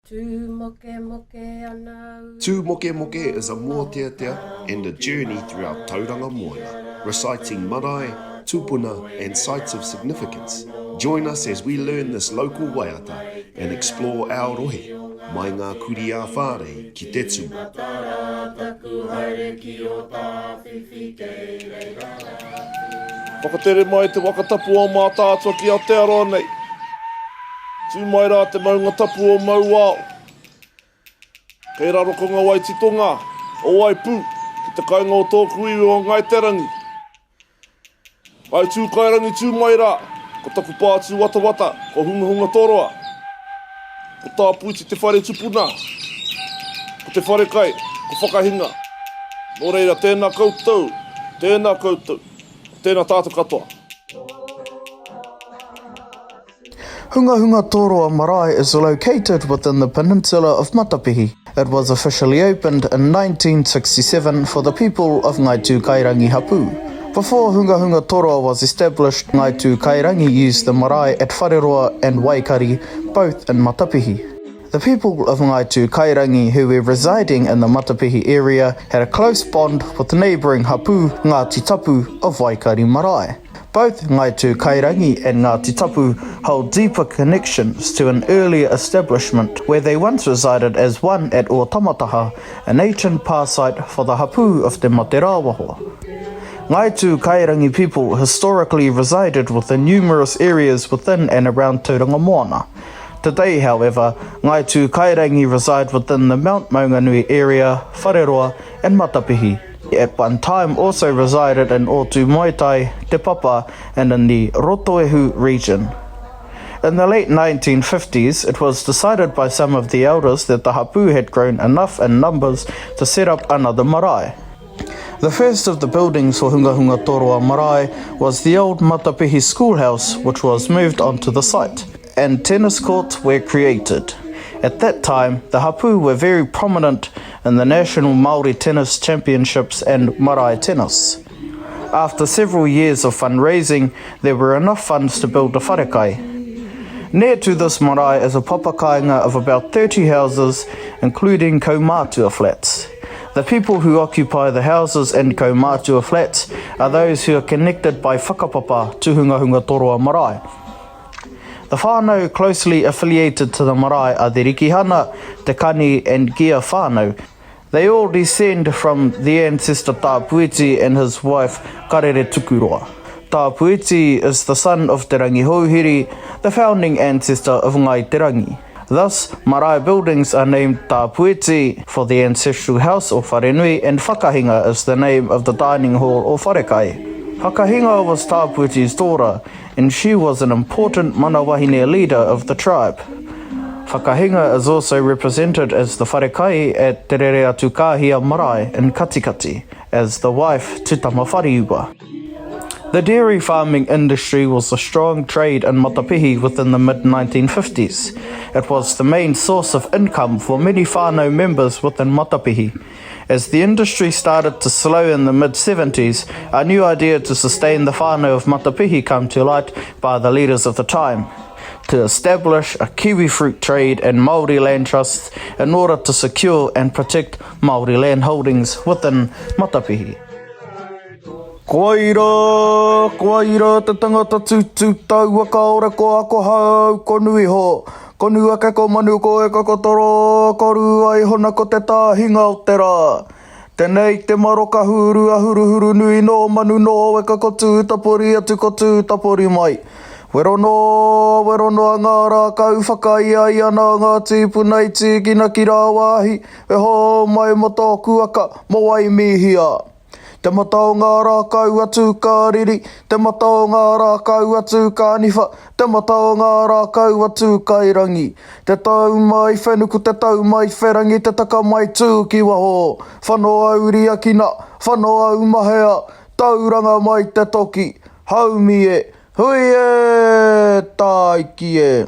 Tū moke moke ana. Tū Moke Moke is a mōteatea and a journey throughout Tauranga Moana, reciting marae, tupuna and sites of significance. Join us as we learn this local waiata and explore our rohe, mai ngā kuri a whare ki te tū. Whakatere mai te wakatapu o mā tātua ki Aotearoa nei. Tū mai rā te maunga tapu o Mauao. Kei raro ko ngā Waititonga, o Waipu, ki te kainga o tōku iwi o Ngaiterangi. Ai tū kairangi tū mai rā, ko tapu pātū wata wata, ko hunga hunga toroa. Ko tā puiti te whare tupuna, ko te whare kai, ko whakahinga. Nō reira, tēnā koutou, tēnā koutou, tēnā tātou katoa. Hunga Hunga Toroa Marae is located within the peninsula of Matapihi. It was officially opened in 1967 for the people of Ngaitu Kairangi Hapu. Before Hunga Hunga Toroa was established, Ngaitu Kairangi used the marae at Whareroa and Waikari, both in Matapihi. The people of Ngaitu Kairangi who were residing in the Matapihi area had a close bond with the neighbouring hapu Ngāti Tapu of Waikari Marae. Both Ngaitu Kairangi and Ngāti Tapu hold deeper connections to an earlier establishment where they once resided as one at Otamataha, an ancient pā site for the hapu of Te Mate Rāwaho. Ngaitu Kairangi people historically resided within numerous areas within and around Tauranga Moana. Today, however, Ngaitu Kairangi reside within the Mount Maunganui area, Whareroa and Matapihi. At one time also resided in Otu Moetai, Te Papa and in the Rotoehu region. In the late 1950s, it was decided by some of the elders that the hapu had grown enough in numbers to set up another marae. The first of the buildings for Hunga Hunga Toroa Marae was the old Matapihi schoolhouse, which was moved onto the site, and tennis courts were created. At that time, the hapu were very prominent in the National Māori Tennis Championships and marae tennis. After several years of fundraising, there were enough funds to build a wharekai. Near to this marae is a papakainga of about 30 houses, including Kaumātua flats. The people who occupy the houses in Kaumātua flats are those who are connected by whakapapa to Hunga Hunga Toroa Marae. The whānau closely affiliated to the marae are the Rikihana, Te Kani and Gia whānau. They all descend from the ancestor Tāpuiti and his wife Karere Tukuroa. Tāpuiti is the son of Te Rangi Hauhiri, the founding ancestor of Ngai Te Rangi. Thus, marae buildings are named Tāpuiti for the ancestral house or wharenui, and Whakahinga is the name of the dining hall or wharekai. Whakahinga was Tāpuiti's daughter, and she was an important manawahine leader of the tribe. Whakahinga is also represented as the wharekai at Te Rere Atu Kāhia Marae in Katikati, as the wife to Tama Whariua. The dairy farming industry was a strong trade in Matapihi within the mid-1950s. It was the main source of income for many whānau members within Matapihi. As the industry started to slow in the mid-70s, a new idea to sustain the whānau of Matapihi came to light by the leaders of the time, to establish a kiwi fruit trade and Māori land trusts in order to secure and protect Māori land holdings within Matapihi. Kua ira, te tangata tūtū taua kaore ko ako hau, ko nui ho. Ko nua ke ko manu ko e kakotoro, ko rua i hona ko te tāhinga o te rā. Tenei te maroka huru a huru nui no manu no e kako tūtapori atu ko tūtapori mai. Wero no a ngā rā kau whakaia i ana ngā tīpuna i tīkina ki rā wāhi, e ho mai mo tōku aka mo wai mihia. Te mata o ngā rā kau atu ka riri, te mata o ngā rā kau atu ka niwha, te mata o ngā rā kau atu ka irangi. Te tau mai whenuku, te tau mai wherangi, te taka mai tū ki waho. Whanoa uria kina, whanoa umahea, tauranga mai te toki, haumi e, hui e, taiki e.